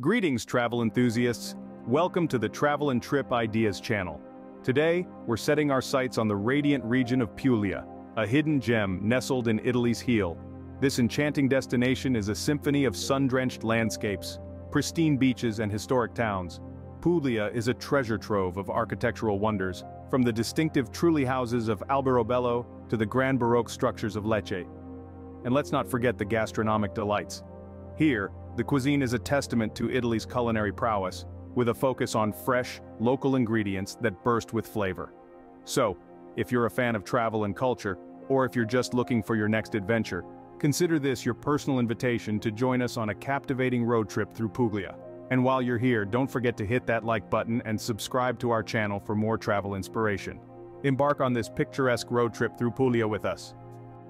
Greetings, travel enthusiasts. Welcome to the Travel and Trip Ideas channel. Today, we're setting our sights on the radiant region of Puglia, a hidden gem nestled in Italy's heel. This enchanting destination is a symphony of sun-drenched landscapes, pristine beaches and historic towns. Puglia is a treasure trove of architectural wonders, from the distinctive Trulli houses of Alberobello to the grand Baroque structures of Lecce. And let's not forget the gastronomic delights. Here, the cuisine is a testament to Italy's culinary prowess, with a focus on fresh, local ingredients that burst with flavor. So, if you're a fan of travel and culture, or if you're just looking for your next adventure, consider this your personal invitation to join us on a captivating road trip through Puglia. And while you're here, don't forget to hit that like button and subscribe to our channel for more travel inspiration. Embark on this picturesque road trip through Puglia with us.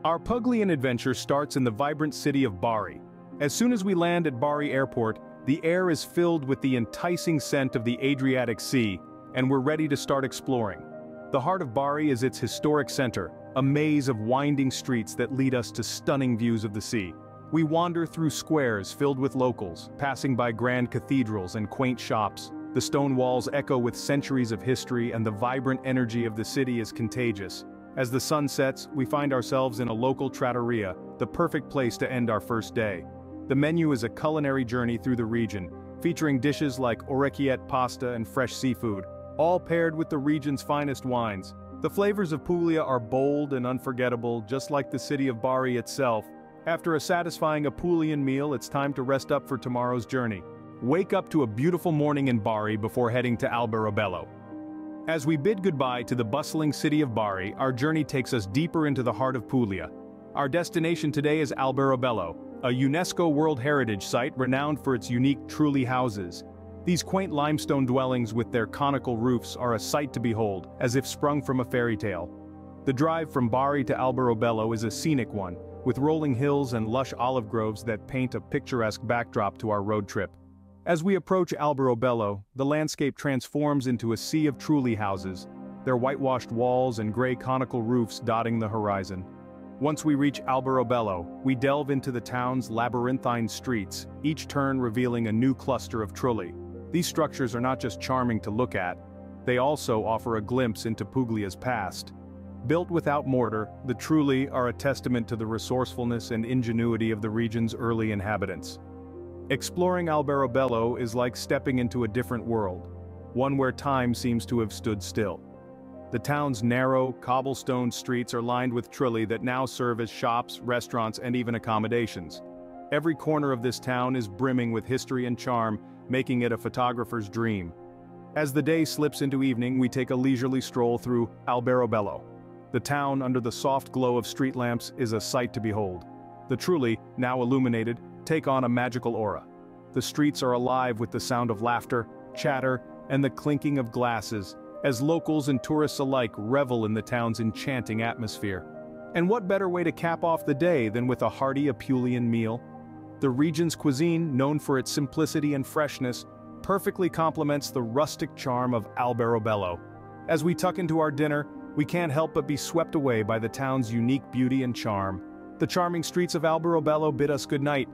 Our Puglian adventure starts in the vibrant city of Bari. As soon as we land at Bari Airport, the air is filled with the enticing scent of the Adriatic Sea, and we're ready to start exploring. The heart of Bari is its historic center, a maze of winding streets that lead us to stunning views of the sea. We wander through squares filled with locals, passing by grand cathedrals and quaint shops. The stone walls echo with centuries of history, and the vibrant energy of the city is contagious. As the sun sets, we find ourselves in a local trattoria, the perfect place to end our first day. The menu is a culinary journey through the region, featuring dishes like orecchiette pasta and fresh seafood, all paired with the region's finest wines. The flavors of Puglia are bold and unforgettable, just like the city of Bari itself. After a satisfying Apulian meal, it's time to rest up for tomorrow's journey. Wake up to a beautiful morning in Bari before heading to Alberobello. As we bid goodbye to the bustling city of Bari, our journey takes us deeper into the heart of Puglia. Our destination today is Alberobello, a UNESCO World Heritage Site renowned for its unique Trulli houses. These quaint limestone dwellings with their conical roofs are a sight to behold, as if sprung from a fairy tale. The drive from Bari to Alberobello is a scenic one, with rolling hills and lush olive groves that paint a picturesque backdrop to our road trip. As we approach Alberobello, the landscape transforms into a sea of Trulli houses, their whitewashed walls and gray conical roofs dotting the horizon. Once we reach Alberobello, we delve into the town's labyrinthine streets, each turn revealing a new cluster of Trulli. These structures are not just charming to look at, they also offer a glimpse into Puglia's past. Built without mortar, the Trulli are a testament to the resourcefulness and ingenuity of the region's early inhabitants. Exploring Alberobello is like stepping into a different world, one where time seems to have stood still. The town's narrow, cobblestone streets are lined with Trulli that now serve as shops, restaurants, and even accommodations. Every corner of this town is brimming with history and charm, making it a photographer's dream. As the day slips into evening, we take a leisurely stroll through Alberobello. The town, under the soft glow of street lamps, is a sight to behold. The Trulli, now illuminated, take on a magical aura. The streets are alive with the sound of laughter, chatter, and the clinking of glasses, as locals and tourists alike revel in the town's enchanting atmosphere. And what better way to cap off the day than with a hearty Apulian meal? The region's cuisine, known for its simplicity and freshness, perfectly complements the rustic charm of Alberobello. As we tuck into our dinner, we can't help but be swept away by the town's unique beauty and charm. The charming streets of Alberobello bid us goodnight.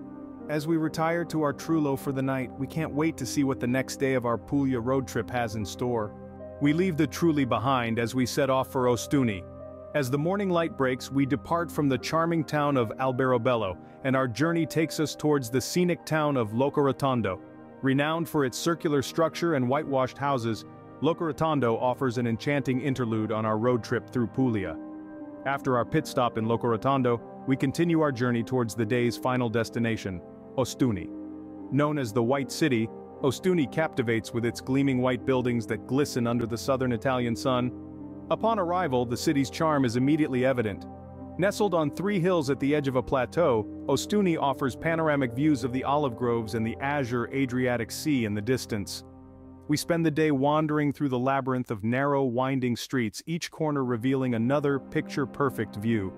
As we retire to our Trullo for the night, we can't wait to see what the next day of our Puglia road trip has in store. We leave the Trulli behind as we set off for Ostuni. As the morning light breaks, we depart from the charming town of Alberobello, and our journey takes us towards the scenic town of Lecce. Renowned for its circular structure and whitewashed houses, Lecce offers an enchanting interlude on our road trip through Puglia. After our pit stop in Lecce, we continue our journey towards the day's final destination, Ostuni. Known as the White City, Ostuni captivates with its gleaming white buildings that glisten under the southern Italian sun. Upon arrival, the city's charm is immediately evident. Nestled on 3 hills at the edge of a plateau, Ostuni offers panoramic views of the olive groves and the azure Adriatic Sea in the distance. We spend the day wandering through the labyrinth of narrow, winding streets, each corner revealing another picture-perfect view.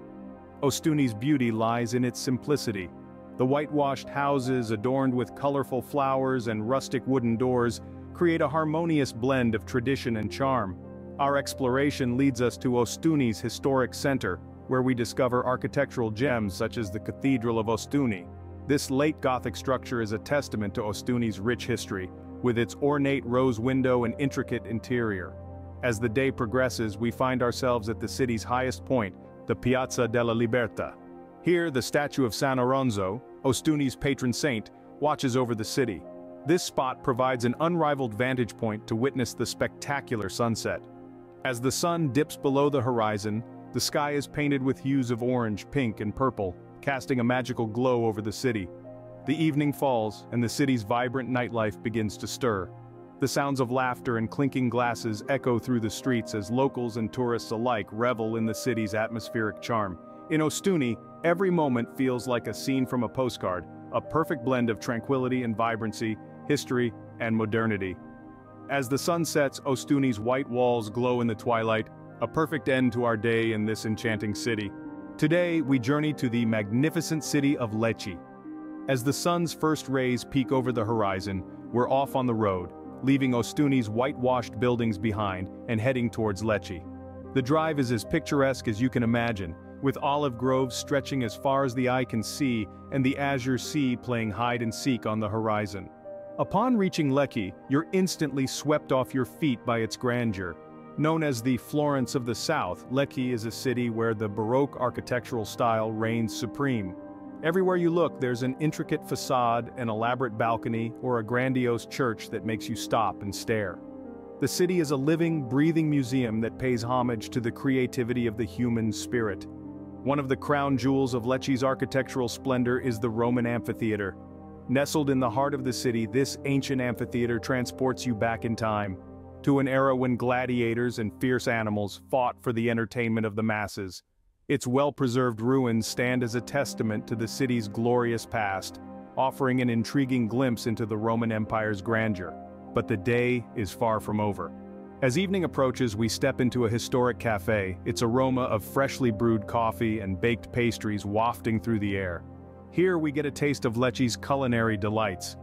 Ostuni's beauty lies in its simplicity. The whitewashed houses, adorned with colorful flowers and rustic wooden doors, create a harmonious blend of tradition and charm. Our exploration leads us to Ostuni's historic center, where we discover architectural gems such as the Cathedral of Ostuni. This late Gothic structure is a testament to Ostuni's rich history, with its ornate rose window and intricate interior. As the day progresses, we find ourselves at the city's highest point, the Piazza della Libertà. Here, the statue of San Oronzo, Ostuni's patron saint, watches over the city. This spot provides an unrivaled vantage point to witness the spectacular sunset. As the sun dips below the horizon, the sky is painted with hues of orange, pink, and purple, casting a magical glow over the city. The evening falls, and the city's vibrant nightlife begins to stir. The sounds of laughter and clinking glasses echo through the streets as locals and tourists alike revel in the city's atmospheric charm. In Ostuni, every moment feels like a scene from a postcard, a perfect blend of tranquility and vibrancy, history and modernity. As the sun sets, Ostuni's white walls glow in the twilight, a perfect end to our day in this enchanting city. Today, we journey to the magnificent city of Lecce. As the sun's first rays peek over the horizon, we're off on the road, leaving Ostuni's whitewashed buildings behind and heading towards Lecce. The drive is as picturesque as you can imagine, with olive groves stretching as far as the eye can see and the azure sea playing hide-and-seek on the horizon. Upon reaching Lecce, you're instantly swept off your feet by its grandeur. Known as the Florence of the South, Lecce is a city where the Baroque architectural style reigns supreme. Everywhere you look, there's an intricate facade, an elaborate balcony, or a grandiose church that makes you stop and stare. The city is a living, breathing museum that pays homage to the creativity of the human spirit. One of the crown jewels of Lecce's architectural splendor is the Roman amphitheater. Nestled in the heart of the city, this ancient amphitheater transports you back in time, to an era when gladiators and fierce animals fought for the entertainment of the masses. Its well-preserved ruins stand as a testament to the city's glorious past, offering an intriguing glimpse into the Roman Empire's grandeur. But the day is far from over. As evening approaches, we step into a historic cafe, its aroma of freshly brewed coffee and baked pastries wafting through the air. Here we get a taste of Lecce's culinary delights.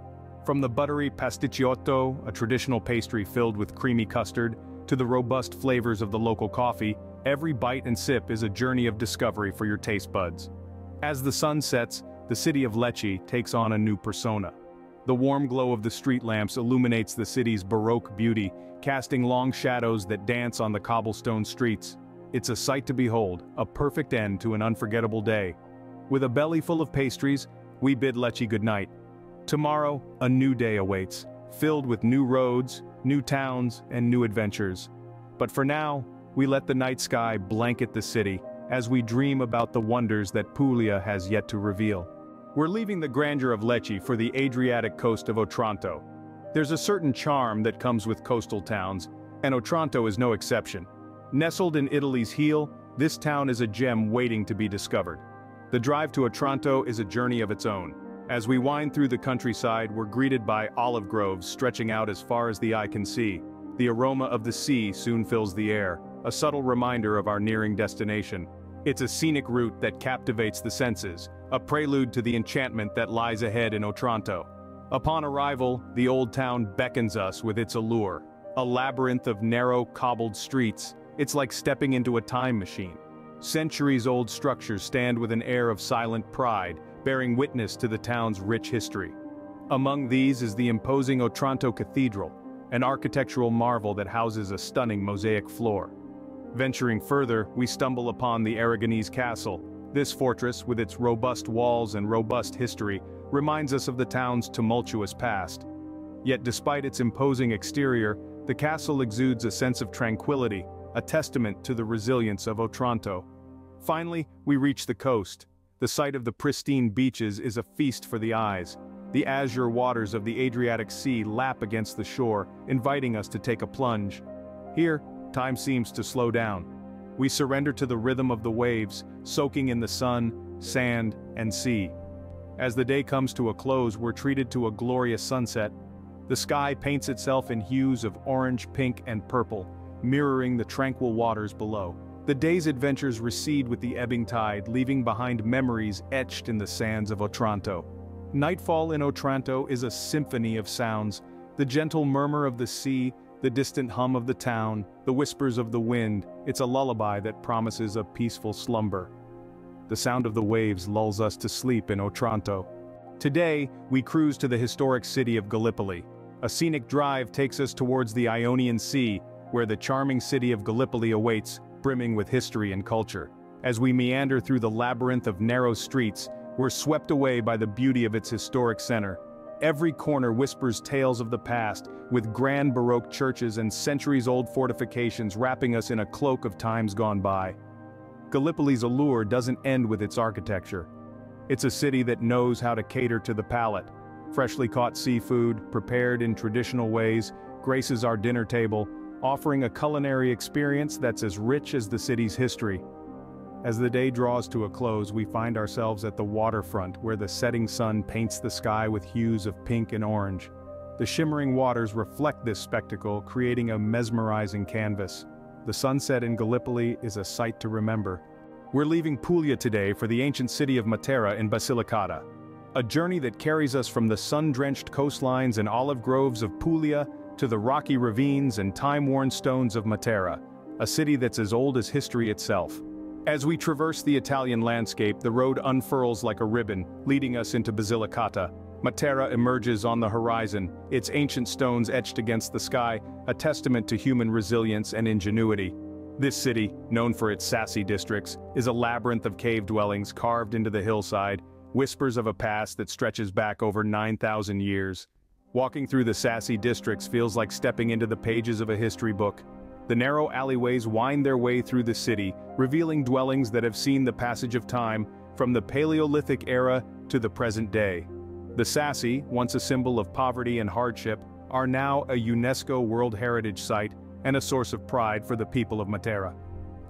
From the buttery pasticciotto, a traditional pastry filled with creamy custard, to the robust flavors of the local coffee, every bite and sip is a journey of discovery for your taste buds. As the sun sets, the city of Lecce takes on a new persona. The warm glow of the street lamps illuminates the city's Baroque beauty, casting long shadows that dance on the cobblestone streets. It's a sight to behold, a perfect end to an unforgettable day. With a belly full of pastries, we bid Lecce goodnight. Tomorrow, a new day awaits, filled with new roads, new towns, and new adventures. But for now, we let the night sky blanket the city, as we dream about the wonders that Puglia has yet to reveal. We're leaving the grandeur of Lecce for the Adriatic coast of Otranto. There's a certain charm that comes with coastal towns, and Otranto is no exception. Nestled in Italy's heel, this town is a gem waiting to be discovered. The drive to Otranto is a journey of its own. As we wind through the countryside, we're greeted by olive groves stretching out as far as the eye can see. The aroma of the sea soon fills the air, a subtle reminder of our nearing destination. It's a scenic route that captivates the senses, a prelude to the enchantment that lies ahead in Otranto. Upon arrival, the old town beckons us with its allure. A labyrinth of narrow, cobbled streets, it's like stepping into a time machine. Centuries-old structures stand with an air of silent pride, bearing witness to the town's rich history. Among these is the imposing Otranto Cathedral, an architectural marvel that houses a stunning mosaic floor. Venturing further, we stumble upon the Aragonese Castle. This fortress, with its robust walls and robust history, reminds us of the town's tumultuous past. Yet despite its imposing exterior, the castle exudes a sense of tranquility, a testament to the resilience of Otranto. Finally, we reach the coast. The sight of the pristine beaches is a feast for the eyes. The azure waters of the Adriatic Sea lap against the shore, inviting us to take a plunge. Here, time seems to slow down. We surrender to the rhythm of the waves, soaking in the sun, sand, and sea. As the day comes to a close, we're treated to a glorious sunset. The sky paints itself in hues of orange, pink, and purple, mirroring the tranquil waters below. The day's adventures recede with the ebbing tide, leaving behind memories etched in the sands of Otranto. Nightfall in Otranto is a symphony of sounds. The gentle murmur of the sea, the distant hum of the town, the whispers of the wind, it's a lullaby that promises a peaceful slumber. The sound of the waves lulls us to sleep in Otranto. Today, we cruise to the historic city of Gallipoli. A scenic drive takes us towards the Ionian Sea, where the charming city of Gallipoli awaits, brimming with history and culture. As we meander through the labyrinth of narrow streets, we're swept away by the beauty of its historic center. Every corner whispers tales of the past, with grand Baroque churches and centuries-old fortifications wrapping us in a cloak of times gone by. Gallipoli's allure doesn't end with its architecture. It's a city that knows how to cater to the palate. Freshly caught seafood, prepared in traditional ways, graces our dinner table, offering a culinary experience that's as rich as the city's history. As the day draws to a close, we find ourselves at the waterfront where the setting sun paints the sky with hues of pink and orange. The shimmering waters reflect this spectacle, creating a mesmerizing canvas. The sunset in Gallipoli is a sight to remember. We're leaving Puglia today for the ancient city of Matera in Basilicata. A journey that carries us from the sun-drenched coastlines and olive groves of Puglia to the rocky ravines and time-worn stones of Matera, a city that's as old as history itself. As we traverse the Italian landscape, the road unfurls like a ribbon, leading us into Basilicata. Matera emerges on the horizon, its ancient stones etched against the sky, a testament to human resilience and ingenuity. This city, known for its sassy districts, is a labyrinth of cave dwellings carved into the hillside, whispers of a past that stretches back over 9,000 years. Walking through the sassy districts feels like stepping into the pages of a history book. The narrow alleyways wind their way through the city, revealing dwellings that have seen the passage of time, from the Paleolithic era to the present day. The sassy, once a symbol of poverty and hardship, are now a UNESCO World Heritage Site and a source of pride for the people of Matera.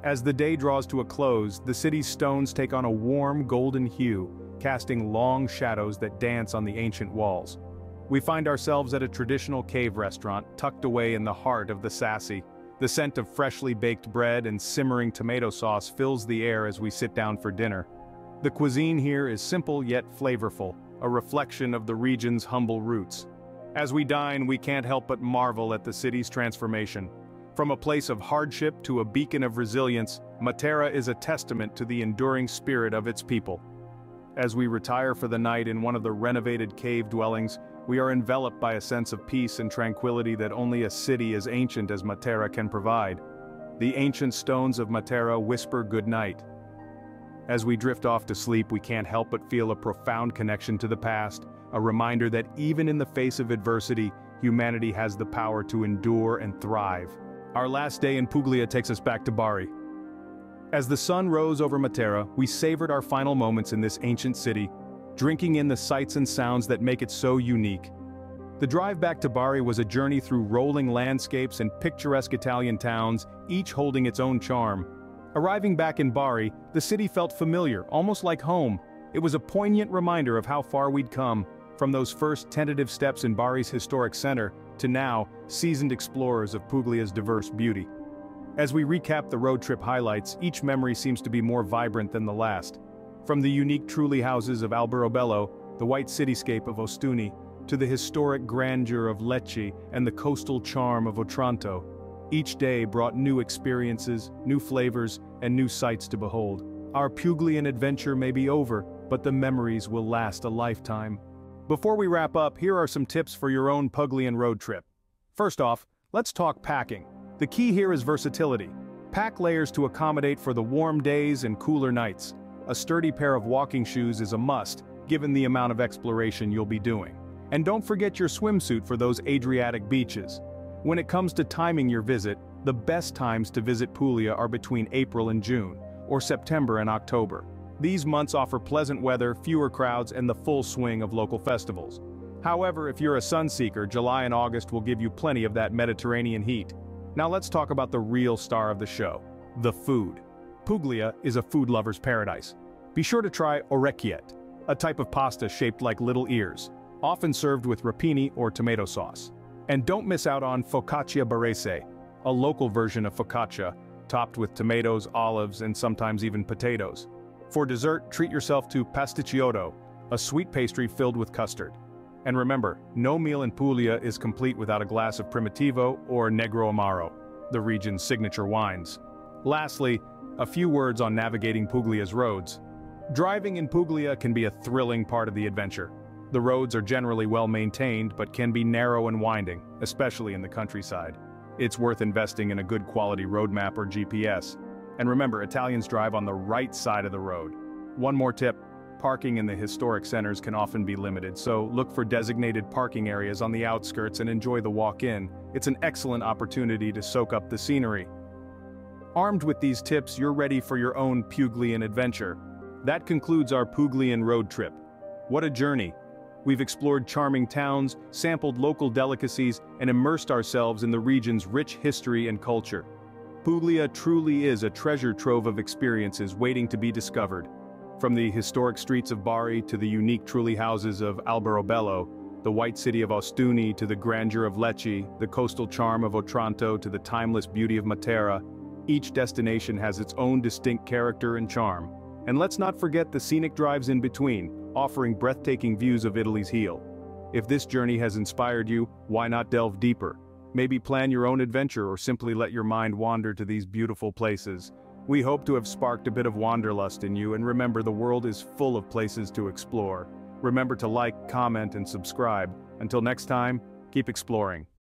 As the day draws to a close, the city's stones take on a warm golden hue, casting long shadows that dance on the ancient walls. We find ourselves at a traditional cave restaurant tucked away in the heart of the sassy. The scent of freshly baked bread and simmering tomato sauce fills the air as we sit down for dinner. The cuisine here is simple yet flavorful, a reflection of the region's humble roots. As we dine, we can't help but marvel at the city's transformation. From a place of hardship to a beacon of resilience, Matera is a testament to the enduring spirit of its people. As we retire for the night in one of the renovated cave dwellings, we are enveloped by a sense of peace and tranquility that only a city as ancient as Matera can provide. The ancient stones of Matera whisper good night. As we drift off to sleep, we can't help but feel a profound connection to the past, a reminder that even in the face of adversity, humanity has the power to endure and thrive. Our last day in Puglia takes us back to Bari. As the sun rose over Matera, we savored our final moments in this ancient city, drinking in the sights and sounds that make it so unique. The drive back to Bari was a journey through rolling landscapes and picturesque Italian towns, each holding its own charm. Arriving back in Bari, the city felt familiar, almost like home. It was a poignant reminder of how far we'd come, from those first tentative steps in Bari's historic center, to now, seasoned explorers of Puglia's diverse beauty. As we recap the road trip highlights, each memory seems to be more vibrant than the last. From the unique Trulli houses of Alberobello, the white cityscape of Ostuni, to the historic grandeur of Lecce and the coastal charm of Otranto, each day brought new experiences, new flavors, and new sights to behold. Our Puglian adventure may be over, but the memories will last a lifetime. Before we wrap up, here are some tips for your own Puglian road trip. First off, let's talk packing. The key here is versatility. Pack layers to accommodate for the warm days and cooler nights. A sturdy pair of walking shoes is a must, given the amount of exploration you'll be doing. And don't forget your swimsuit for those Adriatic beaches. When it comes to timing your visit, the best times to visit Puglia are between April and June, or September and October. These months offer pleasant weather, fewer crowds, and the full swing of local festivals. However, if you're a sun seeker, July and August will give you plenty of that Mediterranean heat. Now let's talk about the real star of the show, the food. Puglia is a food lover's paradise. Be sure to try orecchiette, a type of pasta shaped like little ears, often served with rapini or tomato sauce. And don't miss out on focaccia barese, a local version of focaccia, topped with tomatoes, olives, and sometimes even potatoes. For dessert, treat yourself to pasticciotto, a sweet pastry filled with custard. And remember, no meal in Puglia is complete without a glass of Primitivo or Negro Amaro, the region's signature wines. Lastly, a few words on navigating Puglia's roads. Driving in Puglia can be a thrilling part of the adventure. The roads are generally well maintained but can be narrow and winding, especially in the countryside. It's worth investing in a good quality road map or GPS. And remember, Italians drive on the right side of the road. One more tip, parking in the historic centers can often be limited, so look for designated parking areas on the outskirts and enjoy the walk-in. It's an excellent opportunity to soak up the scenery. Armed with these tips, you're ready for your own Puglian adventure. That concludes our Puglian road trip. What a journey! We've explored charming towns, sampled local delicacies, and immersed ourselves in the region's rich history and culture. Puglia truly is a treasure trove of experiences waiting to be discovered. From the historic streets of Bari to the unique Trulli houses of Alberobello, the white city of Ostuni to the grandeur of Lecce, the coastal charm of Otranto to the timeless beauty of Matera, each destination has its own distinct character and charm. And let's not forget the scenic drives in between, offering breathtaking views of Italy's heel. If this journey has inspired you, why not delve deeper? Maybe plan your own adventure or simply let your mind wander to these beautiful places. We hope to have sparked a bit of wanderlust in you, and remember, the world is full of places to explore. Remember to like, comment, and subscribe. Until next time, keep exploring.